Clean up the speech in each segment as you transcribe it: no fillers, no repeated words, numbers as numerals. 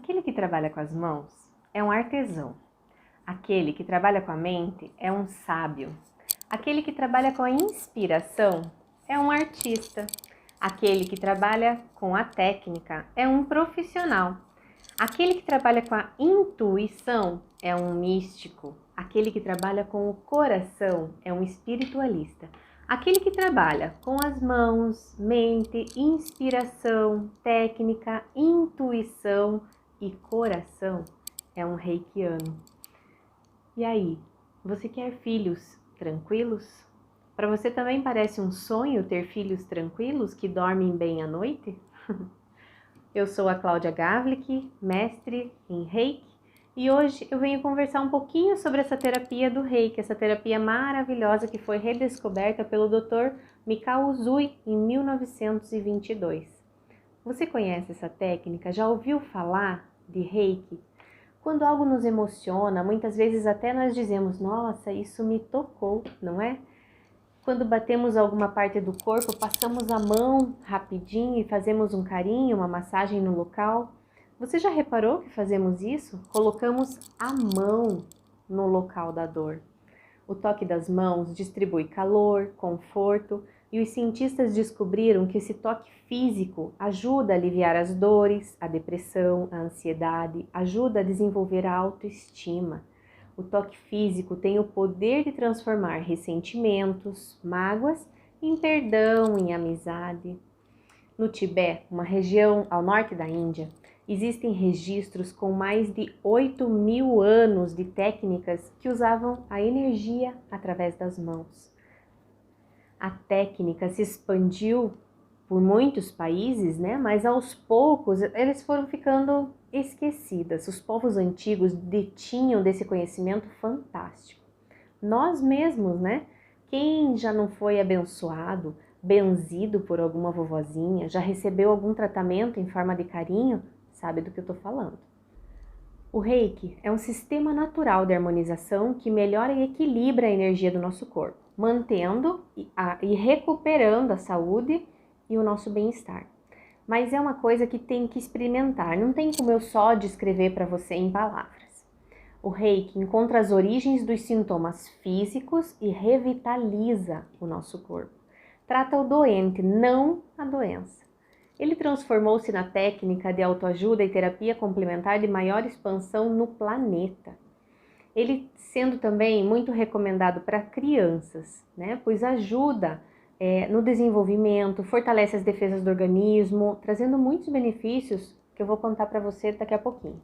Aquele que trabalha com as mãos é um artesão. Aquele que trabalha com a mente é um sábio. Aquele que trabalha com a inspiração é um artista. Aquele que trabalha com a técnica é um profissional. Aquele que trabalha com a intuição é um místico. Aquele que trabalha com o coração é um espiritualista. Aquele que trabalha com as mãos, mente, inspiração, técnica, intuição e coração é um reikiano. E aí, você quer filhos tranquilos? Para você também parece um sonho ter filhos tranquilos que dormem bem à noite? Eu sou a Cláudia Gavlik, mestre em Reiki, e hoje eu venho conversar um pouquinho sobre essa terapia do Reiki, essa terapia maravilhosa que foi redescoberta pelo Dr. Mikao Usui em 1922. Você conhece essa técnica? Já ouviu falar de Reiki? Quando algo nos emociona, muitas vezes até nós dizemos, nossa, isso me tocou, não é? Quando batemos alguma parte do corpo, passamos a mão rapidinho e fazemos um carinho, uma massagem no local. Você já reparou que fazemos isso? Colocamos a mão no local da dor. O toque das mãos distribui calor, conforto, e os cientistas descobriram que esse toque físico ajuda a aliviar as dores, a depressão, a ansiedade, ajuda a desenvolver a autoestima. O toque físico tem o poder de transformar ressentimentos, mágoas, em perdão, em amizade. No Tibete, uma região ao norte da Índia, existem registros com mais de 8.000 anos de técnicas que usavam a energia através das mãos. A técnica se expandiu por muitos países, né? Mas aos poucos eles foram ficando esquecidas. Os povos antigos detinham desse conhecimento fantástico. Nós mesmos, né? Quem já não foi abençoado, benzido por alguma vovozinha, já recebeu algum tratamento em forma de carinho, sabe do que eu estou falando. O Reiki é um sistema natural de harmonização que melhora e equilibra a energia do nosso corpo, mantendo e recuperando a saúde e o nosso bem-estar. Mas é uma coisa que tem que experimentar, não tem como eu só descrever para você em palavras. O Reiki encontra as origens dos sintomas físicos e revitaliza o nosso corpo. Trata o doente, não a doença. Ele transformou-se na técnica de autoajuda e terapia complementar de maior expansão no planeta. Ele sendo também muito recomendado para crianças, né? Pois ajuda no desenvolvimento, fortalece as defesas do organismo, trazendo muitos benefícios que eu vou contar para você daqui a pouquinho.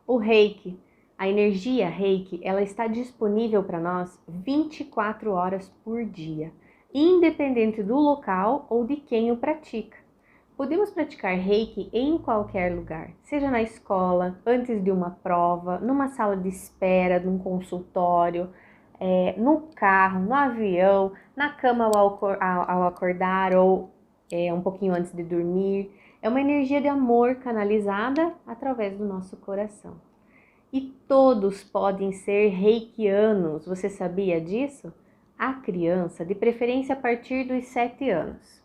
O Reiki, a energia Reiki, ela está disponível para nós 24 horas por dia, independente do local ou de quem o pratica. Podemos praticar Reiki em qualquer lugar, seja na escola, antes de uma prova, numa sala de espera, num consultório, no carro, no avião, na cama ao acordar ou um pouquinho antes de dormir. É uma energia de amor canalizada através do nosso coração. E todos podem ser reikianos, você sabia disso? A criança, de preferência a partir dos 7 anos.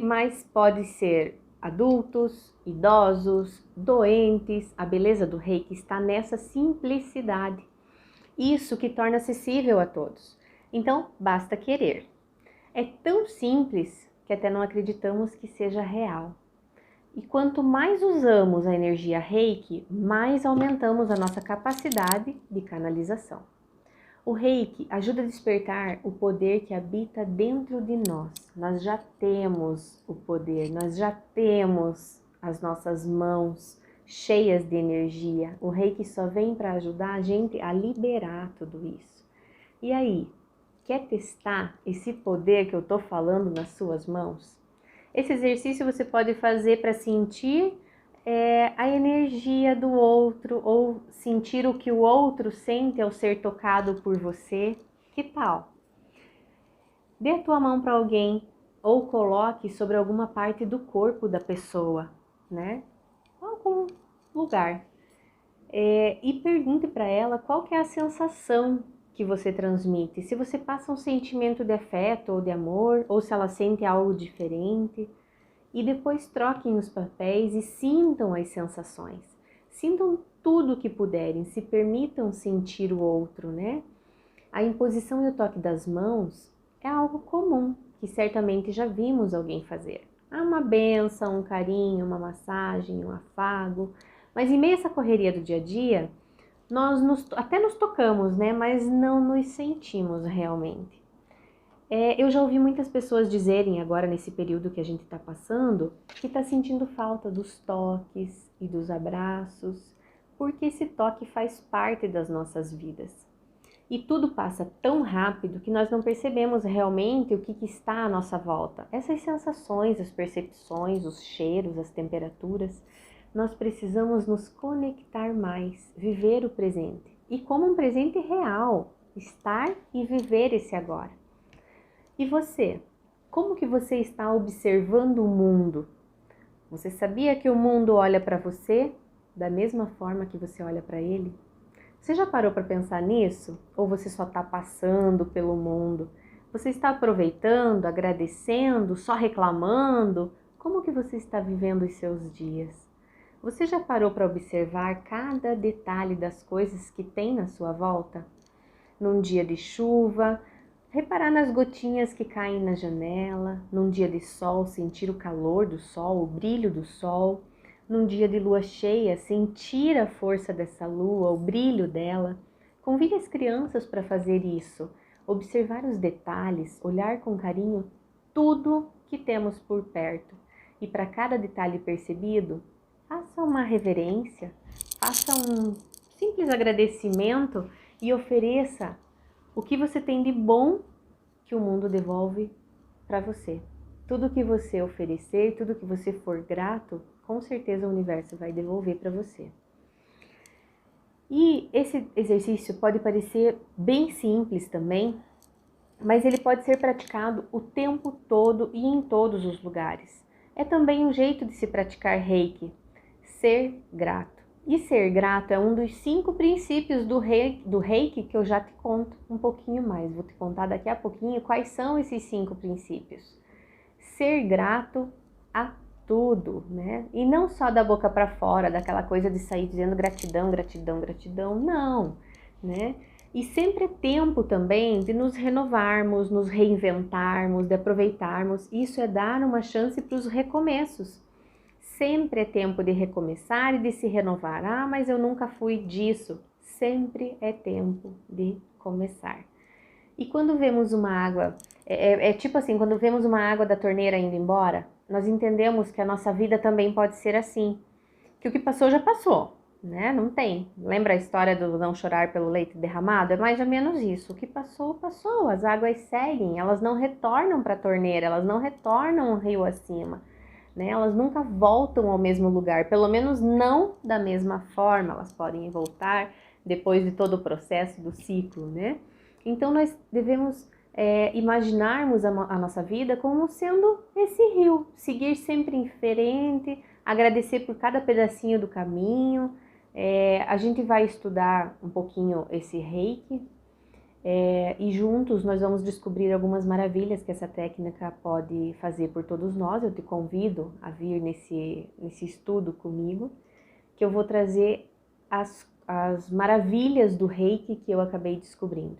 Mas pode ser adultos, idosos, doentes. A beleza do Reiki está nessa simplicidade. Isso que torna acessível a todos. Então, basta querer. É tão simples que até não acreditamos que seja real. E quanto mais usamos a energia Reiki, mais aumentamos a nossa capacidade de canalização. O Reiki ajuda a despertar o poder que habita dentro de nós. Nós já temos o poder, nós já temos as nossas mãos cheias de energia. O Reiki só vem para ajudar a gente a liberar tudo isso. E aí, quer testar esse poder que eu estou falando nas suas mãos? Esse exercício você pode fazer para sentir a energia do outro ou sentir o que o outro sente ao ser tocado por você. Que tal? Dê a tua mão para alguém ou coloque sobre alguma parte do corpo da pessoa, né? Algum lugar. E pergunte para ela qual que é a sensação que você transmite. Se você passa um sentimento de afeto ou de amor, ou se ela sente algo diferente. e depois troquem os papéis e sintam as sensações. Sintam tudo o que puderem, se permitam sentir o outro, né? A imposição e o toque das mãos é algo comum, que certamente já vimos alguém fazer. Há uma bênção, um carinho, uma massagem, um afago, mas em meio a essa correria do dia a dia, até nos tocamos, né? Mas não nos sentimos realmente. Eu já ouvi muitas pessoas dizerem agora nesse período que a gente está passando, que está sentindo falta dos toques e dos abraços, porque esse toque faz parte das nossas vidas. E tudo passa tão rápido que nós não percebemos realmente o que está à nossa volta. Essas sensações, as percepções, os cheiros, as temperaturas, nós precisamos nos conectar mais, viver o presente. E como um presente real, estar e viver esse agora. E você? Como que você está observando o mundo? Você sabia que o mundo olha para você da mesma forma que você olha para ele? Você já parou para pensar nisso? Ou você só está passando pelo mundo? Você está aproveitando, agradecendo, só reclamando? Como que você está vivendo os seus dias? Você já parou para observar cada detalhe das coisas que tem na sua volta? Num dia de chuva, reparar nas gotinhas que caem na janela, num dia de sol, sentir o calor do sol, o brilho do sol, num dia de lua cheia, sentir a força dessa lua, o brilho dela. Convide as crianças para fazer isso, observar os detalhes, olhar com carinho tudo que temos por perto. E para cada detalhe percebido, faça uma reverência, faça um simples agradecimento e ofereça o que você tem de bom que o mundo devolve para você. Tudo que você oferecer, tudo que você for grato, com certeza o universo vai devolver para você. E esse exercício pode parecer bem simples também, mas ele pode ser praticado o tempo todo e em todos os lugares. É também um jeito de se praticar Reiki, ser grato. E ser grato é um dos 5 princípios do Reiki que eu já te conto um pouquinho mais. Vou te contar daqui a pouquinho quais são esses 5 princípios. Ser grato a tudo, né? E não só da boca para fora, daquela coisa de sair dizendo gratidão, gratidão, gratidão, não, né? E sempre é tempo também de nos renovarmos, nos reinventarmos, de aproveitarmos. Isso é dar uma chance para os recomeços. Sempre é tempo de recomeçar e de se renovar. Ah, mas eu nunca fui disso. Sempre é tempo de começar. E quando vemos uma água, tipo assim, quando vemos uma água da torneira indo embora, nós entendemos que a nossa vida também pode ser assim. Que o que passou já passou, né? Não tem. Lembra a história do não chorar pelo leite derramado? É mais ou menos isso. O que passou, passou. As águas seguem, elas não retornam para a torneira, elas não retornam o rio acima. Né? Elas nunca voltam ao mesmo lugar, pelo menos não da mesma forma. Elas podem voltar depois de todo o processo do ciclo, né? Então nós devemos imaginarmos a nossa vida como sendo esse rio, seguir sempre em frente, agradecer por cada pedacinho do caminho. A gente vai estudar um pouquinho esse Reiki, e juntos nós vamos descobrir algumas maravilhas que essa técnica pode fazer por todos nós. Eu te convido a vir nesse estudo comigo, que eu vou trazer as maravilhas do Reiki que eu acabei descobrindo.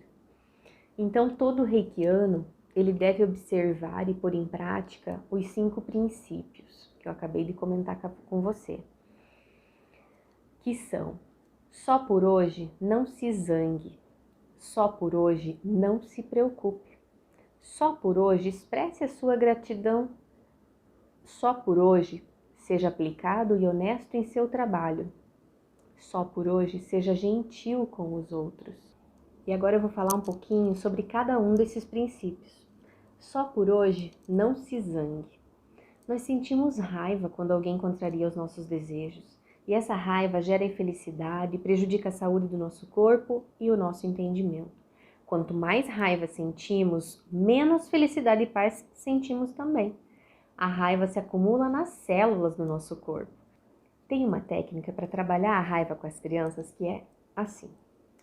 Então, todo reikiano, ele deve observar e pôr em prática os 5 princípios que eu acabei de comentar com você, que são: só por hoje não se zangue, só por hoje não se preocupe, só por hoje expresse a sua gratidão, só por hoje seja aplicado e honesto em seu trabalho, só por hoje seja gentil com os outros. E agora eu vou falar um pouquinho sobre cada um desses princípios. Só por hoje não se zangue. Nós sentimos raiva quando alguém contraria os nossos desejos, e essa raiva gera infelicidade, prejudica a saúde do nosso corpo e o nosso entendimento. Quanto mais raiva sentimos, menos felicidade e paz sentimos também. A raiva se acumula nas células do nosso corpo. Tem uma técnica para trabalhar a raiva com as crianças que é assim.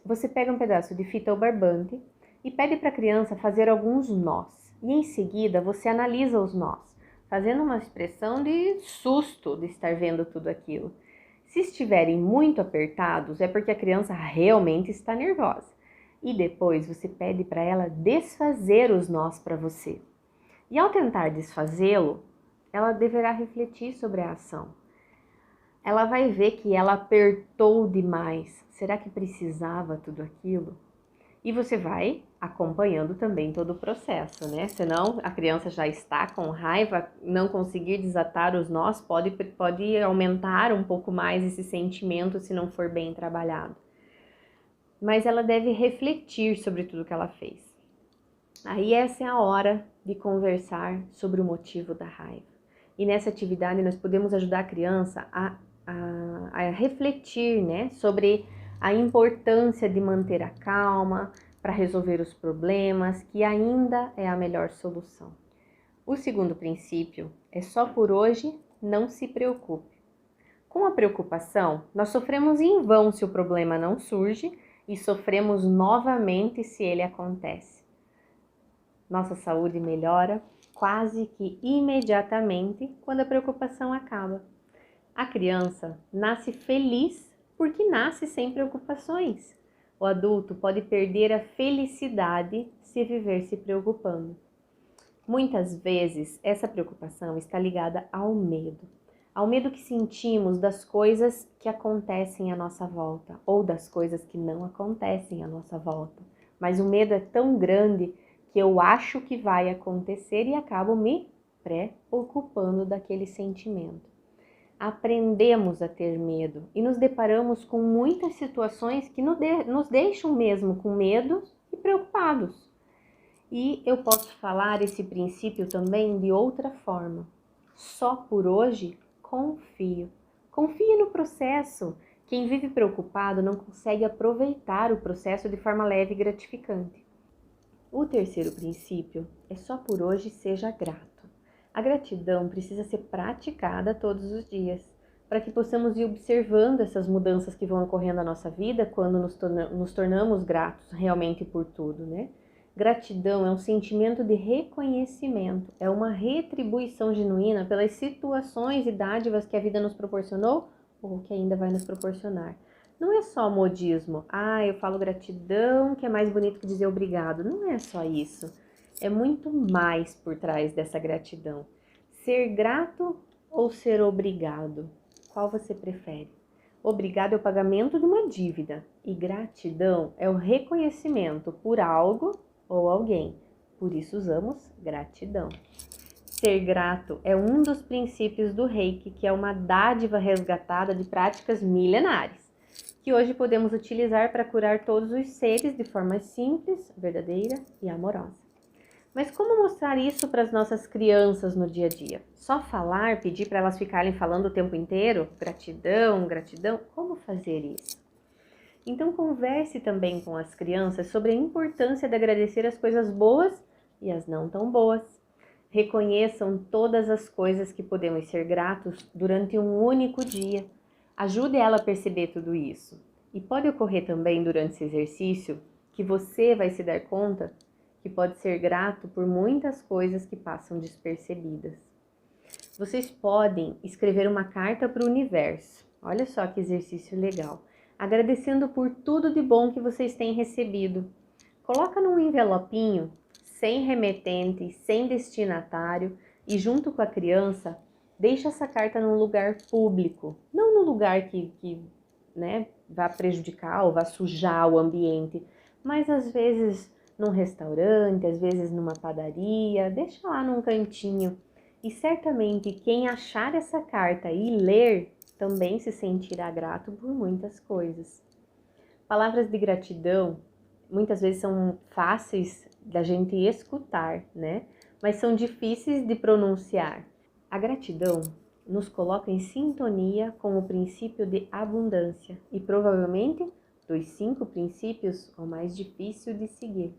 Você pega um pedaço de fita ou barbante e pede para a criança fazer alguns nós. E em seguida você analisa os nós. fazendo uma expressão de susto de estar vendo tudo aquilo. Se estiverem muito apertados, é porque a criança realmente está nervosa. E depois você pede para ela desfazer os nós para você. E ao tentar desfazê-lo, ela deverá refletir sobre a ação. Ela vai ver que ela apertou demais. Será que precisava tudo aquilo? E você vai acompanhando também todo o processo, né? Senão a criança já está com raiva, não conseguir desatar os nós pode aumentar um pouco mais esse sentimento se não for bem trabalhado. Mas ela deve refletir sobre tudo que ela fez. Aí essa é a hora de conversar sobre o motivo da raiva. E nessa atividade nós podemos ajudar a criança a refletir, né, sobre a importância de manter a calma para resolver os problemas, que ainda é a melhor solução. O segundo princípio é só por hoje, não se preocupe. Com a preocupação, nós sofremos em vão se o problema não surge e sofremos novamente se ele acontece. Nossa saúde melhora quase que imediatamente quando a preocupação acaba. A criança nasce feliz porque nasce sem preocupações. O adulto pode perder a felicidade se viver se preocupando. Muitas vezes essa preocupação está ligada ao medo que sentimos das coisas que acontecem à nossa volta ou das coisas que não acontecem à nossa volta. Mas o medo é tão grande que eu acho que vai acontecer e acabo me preocupando daquele sentimento. Aprendemos a ter medo e nos deparamos com muitas situações que nos deixam mesmo com medo e preocupados. E eu posso falar esse princípio também de outra forma. Só por hoje, confio. Confie no processo. Quem vive preocupado não consegue aproveitar o processo de forma leve e gratificante. O terceiro princípio é só por hoje seja grato. A gratidão precisa ser praticada todos os dias, para que possamos ir observando essas mudanças que vão ocorrendo na nossa vida quando nos tornamos gratos realmente por tudo, né? Gratidão é um sentimento de reconhecimento, é uma retribuição genuína pelas situações e dádivas que a vida nos proporcionou ou que ainda vai nos proporcionar. Não é só modismo, eu falo gratidão, que é mais bonito que dizer obrigado. Não é só isso. É muito mais por trás dessa gratidão. Ser grato ou ser obrigado? Qual você prefere? Obrigado é o pagamento de uma dívida e gratidão é o reconhecimento por algo ou alguém. Por isso usamos gratidão. Ser grato é um dos princípios do Reiki, que é uma dádiva resgatada de práticas milenares, que hoje podemos utilizar para curar todos os seres de forma simples, verdadeira e amorosa. Mas como mostrar isso para as nossas crianças no dia a dia? Só falar, pedir para elas ficarem falando o tempo inteiro? Gratidão, gratidão? Como fazer isso? Então converse também com as crianças sobre a importância de agradecer as coisas boas e as não tão boas. Reconheçam todas as coisas que podemos ser gratos durante um único dia. Ajude ela a perceber tudo isso. E pode ocorrer também durante esse exercício que você vai se dar conta que pode ser grato por muitas coisas que passam despercebidas. Vocês podem escrever uma carta para o universo. Olha só que exercício legal. Agradecendo por tudo de bom que vocês têm recebido. Coloca num envelopinho, sem remetente, sem destinatário e junto com a criança, deixa essa carta num lugar público. Não num lugar que vá prejudicar ou vá sujar o ambiente, mas às vezes num restaurante, às vezes numa padaria, deixa lá num cantinho. E certamente quem achar essa carta e ler também se sentirá grato por muitas coisas. Palavras de gratidão muitas vezes são fáceis da gente escutar, né? Mas são difíceis de pronunciar. A gratidão nos coloca em sintonia com o princípio de abundância e provavelmente dos 5 princípios o mais difícil de seguir.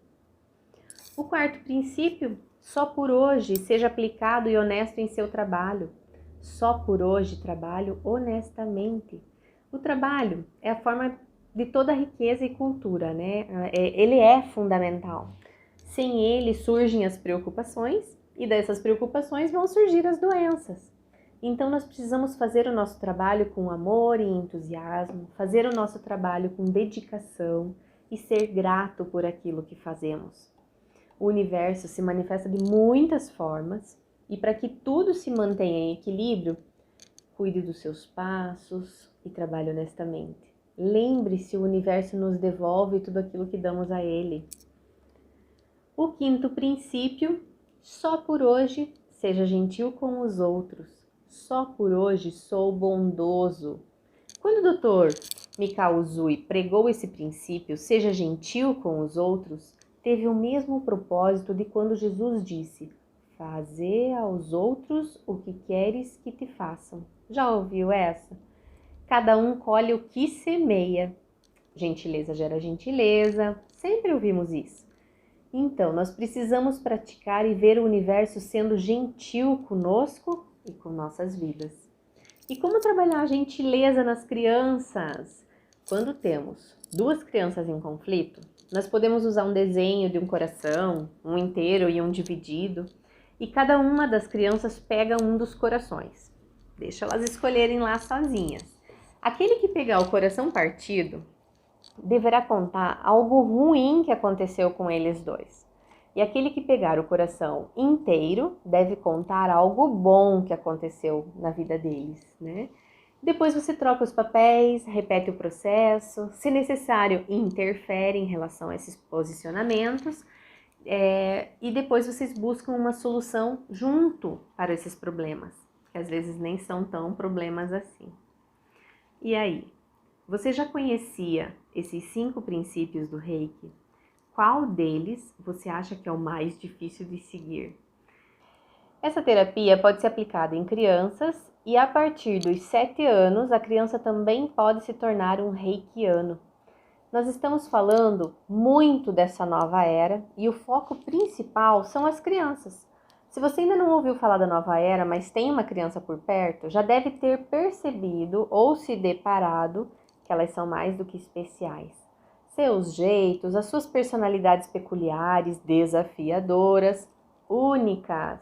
O quarto princípio, só por hoje seja aplicado e honesto em seu trabalho. Só por hoje trabalho honestamente. O trabalho é a forma de toda riqueza e cultura, né? Ele é fundamental. Sem ele surgem as preocupações E dessas preocupações vão surgir as doenças. Então nós precisamos fazer o nosso trabalho com amor e entusiasmo, fazer o nosso trabalho com dedicação e ser grato por aquilo que fazemos. O universo se manifesta de muitas formas e para que tudo se mantenha em equilíbrio, cuide dos seus passos e trabalhe honestamente. Lembre-se, o universo nos devolve tudo aquilo que damos a ele. O quinto princípio: só por hoje seja gentil com os outros. Só por hoje sou bondoso. Quando o Dr. Mikao Usui pregou esse princípio, seja gentil com os outros, teve o mesmo propósito de quando Jesus disse: fazer aos outros o que queres que te façam. Já ouviu essa? Cada um colhe o que semeia. Gentileza gera gentileza. Sempre ouvimos isso. Então, nós precisamos praticar e ver o universo sendo gentil conosco e com nossas vidas. E como trabalhar a gentileza nas crianças? Quando temos duas crianças em conflito, nós podemos usar um desenho de um coração, um inteiro e um dividido, e cada uma das crianças pega um dos corações. Deixa elas escolherem lá sozinhas. Aquele que pegar o coração partido deverá contar algo ruim que aconteceu com eles dois. E aquele que pegar o coração inteiro deve contar algo bom que aconteceu na vida deles, né? Depois você troca os papéis, repete o processo, se necessário, interfere em relação a esses posicionamentos, e depois vocês buscam uma solução junto para esses problemas, que às vezes nem são tão problemas assim. E aí? Você já conhecia esses 5 princípios do Reiki? Qual deles você acha que é o mais difícil de seguir? Essa terapia pode ser aplicada em crianças e a partir dos 7 anos a criança também pode se tornar um reikiano. Nós estamos falando muito dessa nova era e o foco principal são as crianças. Se você ainda não ouviu falar da nova era, mas tem uma criança por perto, já deve ter percebido ou se deparado que elas são mais do que especiais. Seus jeitos, as suas personalidades peculiares, desafiadoras, únicas.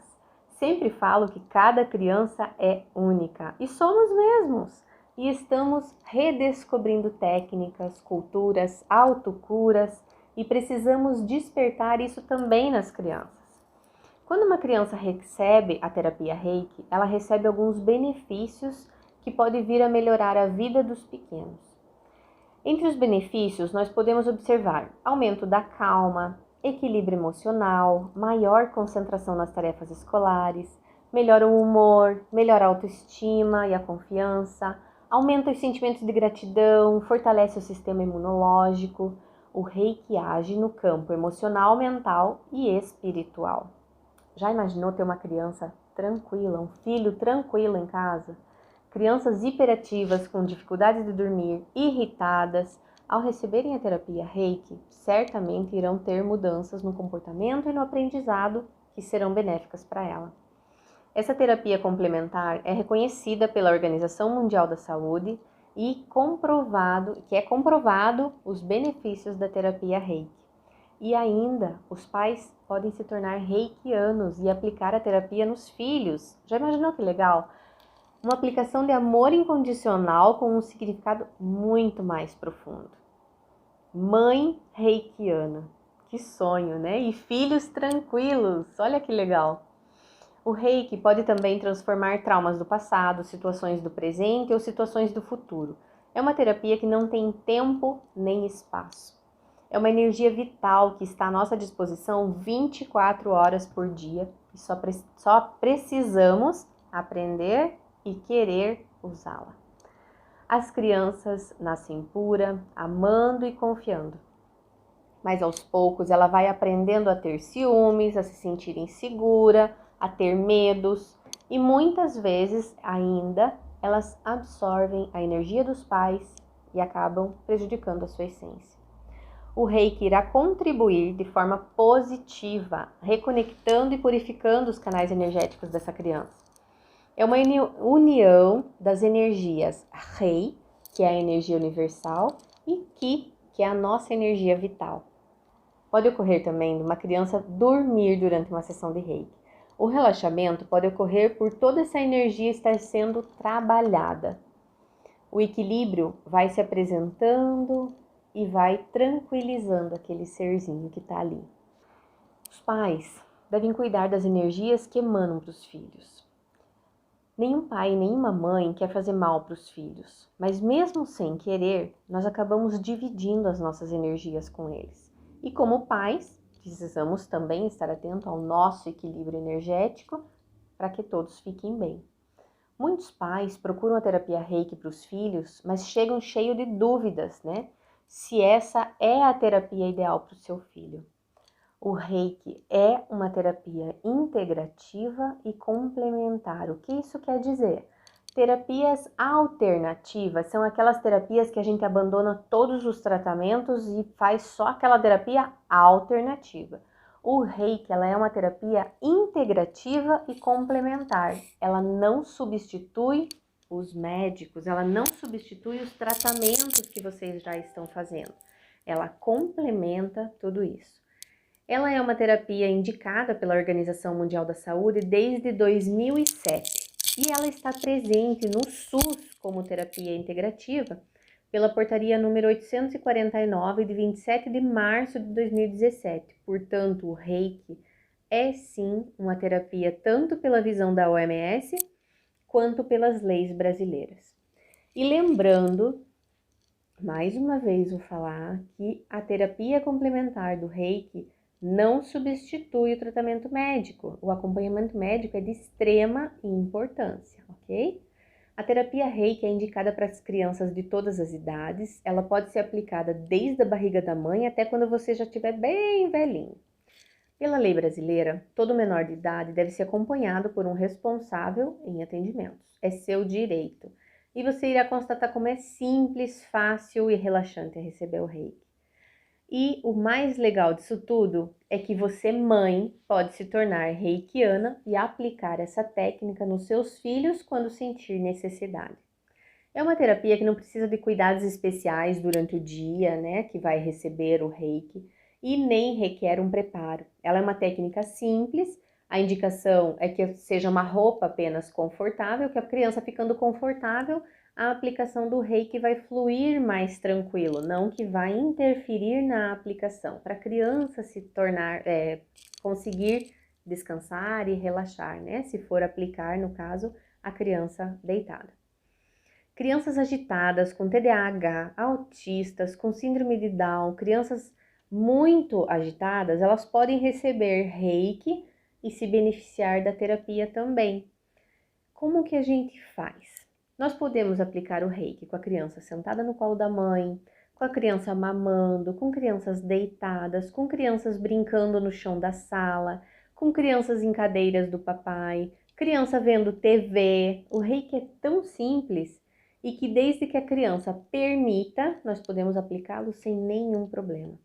Sempre falo que cada criança é única e somos mesmos. E estamos redescobrindo técnicas, culturas, autocuras e precisamos despertar isso também nas crianças. Quando uma criança recebe a terapia Reiki, ela recebe alguns benefícios que podem vir a melhorar a vida dos pequenos. Entre os benefícios, nós podemos observar aumento da calma, equilíbrio emocional, maior concentração nas tarefas escolares, melhora o humor, melhora a autoestima e a confiança, aumenta os sentimentos de gratidão, fortalece o sistema imunológico. O Reiki age no campo emocional, mental e espiritual. Já imaginou ter uma criança tranquila, um filho tranquilo em casa? Crianças hiperativas com dificuldade de dormir, irritadas, ao receberem a terapia Reiki, certamente irão ter mudanças no comportamento e no aprendizado que serão benéficas para ela. Essa terapia complementar é reconhecida pela Organização Mundial da Saúde e é comprovado os benefícios da terapia Reiki. E ainda, os pais podem se tornar reikianos e aplicar a terapia nos filhos. Já imaginou que legal? Uma aplicação de amor incondicional com um significado muito mais profundo. Mãe reikiana. Que sonho, né? E filhos tranquilos. Olha que legal. O Reiki pode também transformar traumas do passado, situações do presente ou situações do futuro. É uma terapia que não tem tempo nem espaço. É uma energia vital que está à nossa disposição 24 horas por dia e só precisamos aprender e querer usá-la. As crianças nascem pura, amando e confiando. Mas aos poucos ela vai aprendendo a ter ciúmes, a se sentir insegura, a ter medos e muitas vezes ainda elas absorvem a energia dos pais e acabam prejudicando a sua essência. O Reiki irá contribuir de forma positiva, reconectando e purificando os canais energéticos dessa criança. É uma união das energias Rei, que é a energia universal, e Ki, que é a nossa energia vital. Pode ocorrer também de uma criança dormir durante uma sessão de Reiki. O relaxamento pode ocorrer por toda essa energia estar sendo trabalhada. O equilíbrio vai se apresentando e vai tranquilizando aquele serzinho que está ali. Os pais devem cuidar das energias que emanam para os filhos. Nenhum pai, nenhuma mãe quer fazer mal para os filhos, mas mesmo sem querer, nós acabamos dividindo as nossas energias com eles. E como pais, precisamos também estar atentos ao nosso equilíbrio energético para que todos fiquem bem. Muitos pais procuram a terapia Reiki para os filhos, mas chegam cheios de dúvidas, né? Se essa é a terapia ideal para o seu filho. O Reiki é uma terapia integrativa e complementar. O que isso quer dizer? Terapias alternativas são aquelas terapias que a gente abandona todos os tratamentos e faz só aquela terapia alternativa. O Reiki, ela é uma terapia integrativa e complementar. Ela não substitui os médicos, ela não substitui os tratamentos que vocês já estão fazendo. Ela complementa tudo isso. Ela é uma terapia indicada pela Organização Mundial da Saúde desde 2007 e ela está presente no SUS como terapia integrativa pela portaria número 849 de 27 de março de 2017. Portanto, o Reiki é sim uma terapia tanto pela visão da OMS quanto pelas leis brasileiras. E lembrando, mais uma vez vou falar que a terapia complementar do Reiki não substitui o tratamento médico. O acompanhamento médico é de extrema importância, ok? A terapia Reiki é indicada para as crianças de todas as idades. Ela pode ser aplicada desde a barriga da mãe até quando você já estiver bem velhinho. Pela lei brasileira, todo menor de idade deve ser acompanhado por um responsável em atendimentos. É seu direito. E você irá constatar como é simples, fácil e relaxante receber o Reiki. E o mais legal disso tudo é que você, mãe, pode se tornar reikiana e aplicar essa técnica nos seus filhos quando sentir necessidade. É uma terapia que não precisa de cuidados especiais durante o dia, né, que vai receber o reiki, e nem requer um preparo. Ela é uma técnica simples, a indicação é que seja uma roupa apenas confortável, que a criança ficando confortável, a aplicação do reiki vai fluir mais tranquilo, não que vai interferir na aplicação, para a criança se tornar, conseguir descansar e relaxar, né? Se for aplicar, no caso, a criança deitada. Crianças agitadas, com TDAH, autistas, com síndrome de Down, crianças muito agitadas, elas podem receber reiki e se beneficiar da terapia também. Como que a gente faz? Nós podemos aplicar o reiki com a criança sentada no colo da mãe, com a criança mamando, com crianças deitadas, com crianças brincando no chão da sala, com crianças em cadeiras do papai, criança vendo TV. O reiki é tão simples e que desde que a criança permita, nós podemos aplicá-lo sem nenhum problema.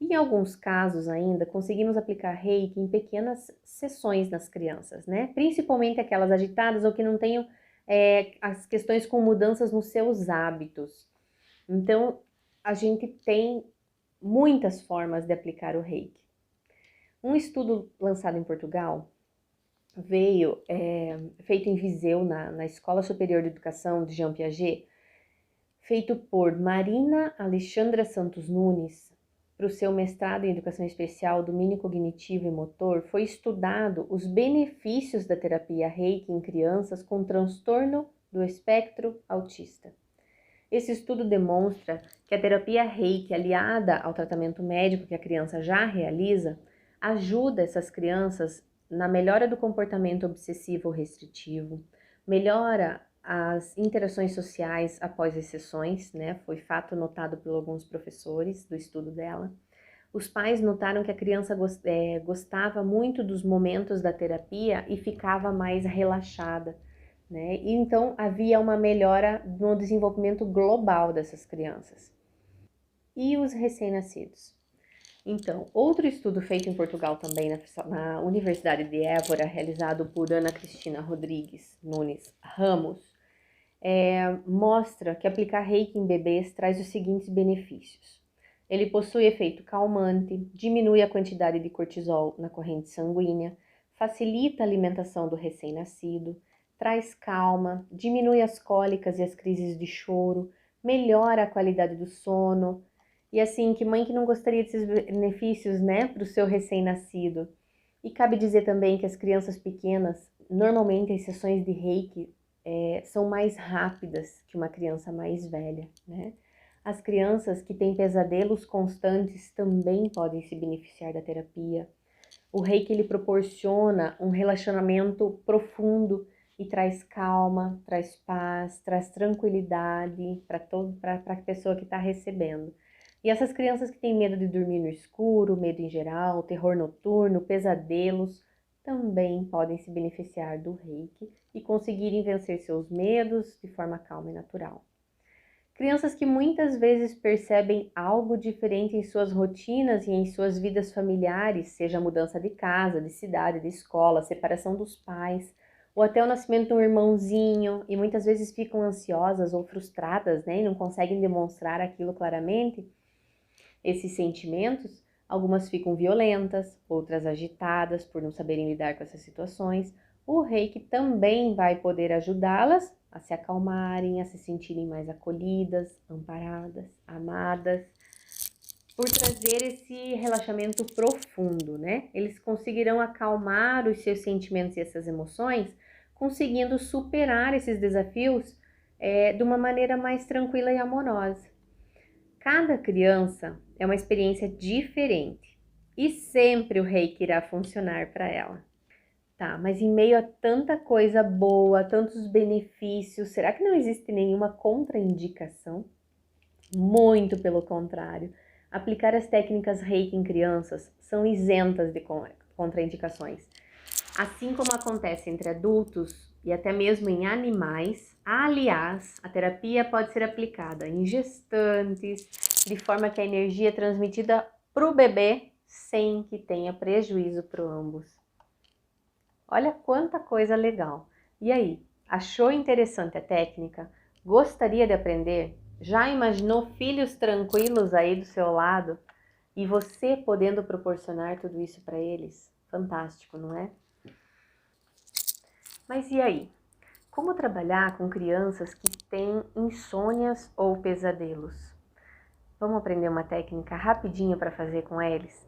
Em alguns casos ainda, conseguimos aplicar reiki em pequenas sessões nas crianças, né? Principalmente aquelas agitadas ou que não tenham as questões com mudanças nos seus hábitos. Então, a gente tem muitas formas de aplicar o reiki. Um estudo lançado em Portugal feito em Viseu, na Escola Superior de Educação de Jean Piaget, feito por Marina Alexandra Santos Nunes, para o seu mestrado em Educação Especial, Domínio Cognitivo e Motor, foi estudado os benefícios da terapia Reiki em crianças com transtorno do espectro autista. Esse estudo demonstra que a terapia Reiki, aliada ao tratamento médico que a criança já realiza, ajuda essas crianças na melhora do comportamento obsessivo ou restritivo, melhora as interações sociais após as sessões, né? Foi fato notado por alguns professores do estudo dela. Os pais notaram que a criança gostava muito dos momentos da terapia e ficava mais relaxada, né? E então havia uma melhora no desenvolvimento global dessas crianças. E os recém-nascidos? Então, outro estudo feito em Portugal também na Universidade de Évora, realizado por Ana Cristina Rodrigues Nunes Ramos, mostra que aplicar reiki em bebês traz os seguintes benefícios. Ele possui efeito calmante, diminui a quantidade de cortisol na corrente sanguínea, facilita a alimentação do recém-nascido, traz calma, diminui as cólicas e as crises de choro, melhora a qualidade do sono. E assim, que mãe que não gostaria desses benefícios, né, para o seu recém-nascido? E cabe dizer também que as crianças pequenas, normalmente as sessões de Reiki são mais rápidas que uma criança mais velha, né? As crianças que têm pesadelos constantes também podem se beneficiar da terapia. O Reiki ele proporciona um relaxamento profundo e traz calma, traz paz, traz tranquilidade para a pessoa que está recebendo. E essas crianças que têm medo de dormir no escuro, medo em geral, terror noturno, pesadelos, também podem se beneficiar do Reiki e conseguirem vencer seus medos de forma calma e natural. Crianças que muitas vezes percebem algo diferente em suas rotinas e em suas vidas familiares, seja mudança de casa, de cidade, de escola, separação dos pais, ou até o nascimento de um irmãozinho, e muitas vezes ficam ansiosas ou frustradas, né, e não conseguem demonstrar aquilo claramente, esses sentimentos, algumas ficam violentas, outras agitadas por não saberem lidar com essas situações. O Reiki também vai poder ajudá-las a se acalmarem, a se sentirem mais acolhidas, amparadas, amadas, por trazer esse relaxamento profundo, né? Eles conseguirão acalmar os seus sentimentos e essas emoções, conseguindo superar esses desafios de uma maneira mais tranquila e amorosa. Cada criança é uma experiência diferente e sempre o Reiki irá funcionar para ela. Tá, mas em meio a tanta coisa boa, tantos benefícios, será que não existe nenhuma contraindicação? Muito pelo contrário. Aplicar as técnicas Reiki em crianças são isentas de contraindicações. Assim como acontece entre adultos e até mesmo em animais, aliás, a terapia pode ser aplicada em gestantes, de forma que a energia é transmitida para o bebê sem que tenha prejuízo para ambos. Olha quanta coisa legal! E aí, achou interessante a técnica? Gostaria de aprender? Já imaginou filhos tranquilos aí do seu lado? E você podendo proporcionar tudo isso para eles? Fantástico, não é? Mas e aí? Como trabalhar com crianças que têm insônias ou pesadelos? Vamos aprender uma técnica rapidinho para fazer com eles?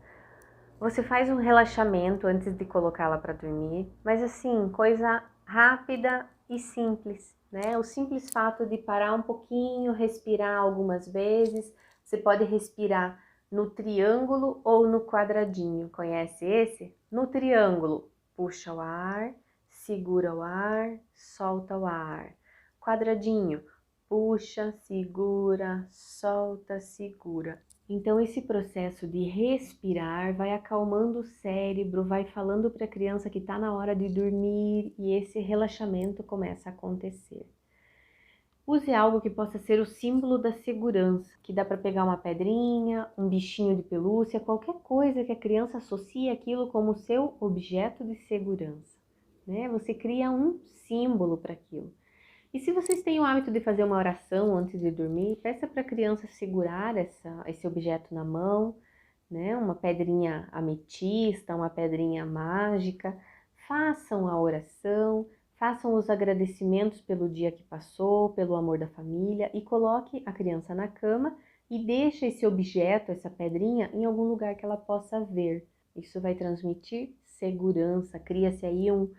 Você faz um relaxamento antes de colocá-la para dormir, mas assim, coisa rápida e simples, né? O simples fato de parar um pouquinho, respirar algumas vezes. Você pode respirar no triângulo ou no quadradinho. Conhece esse? No triângulo, puxa o ar, segura o ar, solta o ar. Quadradinho, puxa, segura, solta, segura. Então, esse processo de respirar vai acalmando o cérebro, vai falando para a criança que está na hora de dormir e esse relaxamento começa a acontecer. Use algo que possa ser o símbolo da segurança, que dá para pegar uma pedrinha, um bichinho de pelúcia, qualquer coisa que a criança associe aquilo como seu objeto de segurança, né? Você cria um símbolo para aquilo. E se vocês têm o hábito de fazer uma oração antes de dormir, peça para a criança segurar esse objeto na mão, né? Uma pedrinha ametista, uma pedrinha mágica. Façam a oração, façam os agradecimentos pelo dia que passou, pelo amor da família e coloque a criança na cama e deixe esse objeto, essa pedrinha, em algum lugar que ela possa ver. Isso vai transmitir segurança, cria-se aí um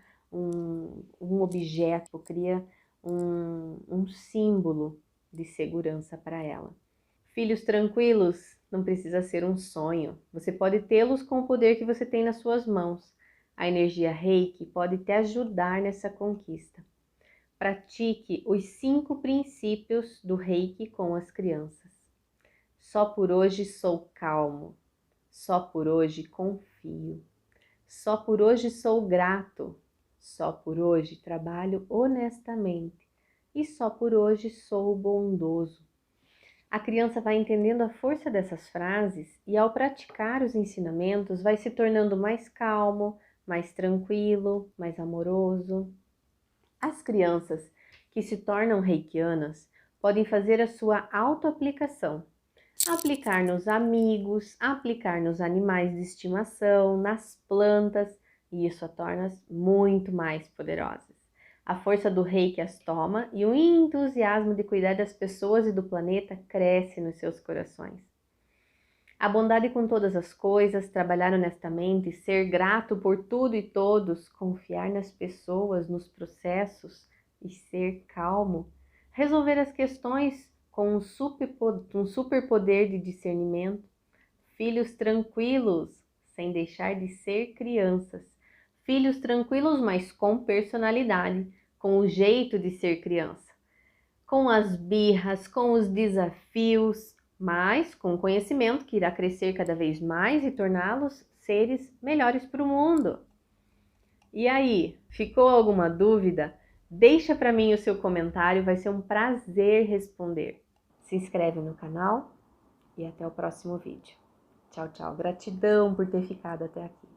objeto, cria um símbolo de segurança para ela. Filhos tranquilos não precisa ser um sonho. Você pode tê-los com o poder que você tem nas suas mãos. A energia Reiki pode te ajudar nessa conquista. Pratique os 5 princípios do Reiki com as crianças. Só por hoje sou calmo. Só por hoje confio. Só por hoje sou grato. Só por hoje trabalho honestamente e só por hoje sou bondoso. A criança vai entendendo a força dessas frases e ao praticar os ensinamentos vai se tornando mais calmo, mais tranquilo, mais amoroso. As crianças que se tornam reikianas podem fazer a sua autoaplicação. Aplicar nos amigos, aplicar nos animais de estimação, nas plantas e isso a torna muito mais poderosas. A força do rei que as toma e o entusiasmo de cuidar das pessoas e do planeta cresce nos seus corações. A bondade com todas as coisas, trabalhar honestamente, ser grato por tudo e todos, confiar nas pessoas, nos processos e ser calmo, resolver as questões com um superpoder de discernimento, filhos tranquilos, sem deixar de ser crianças, filhos tranquilos, mas com personalidade, com o jeito de ser criança, com as birras, com os desafios, mas com o conhecimento que irá crescer cada vez mais e torná-los seres melhores para o mundo. E aí, ficou alguma dúvida? Deixa para mim o seu comentário, vai ser um prazer responder. Se inscreve no canal e até o próximo vídeo. Tchau, tchau. Gratidão por ter ficado até aqui.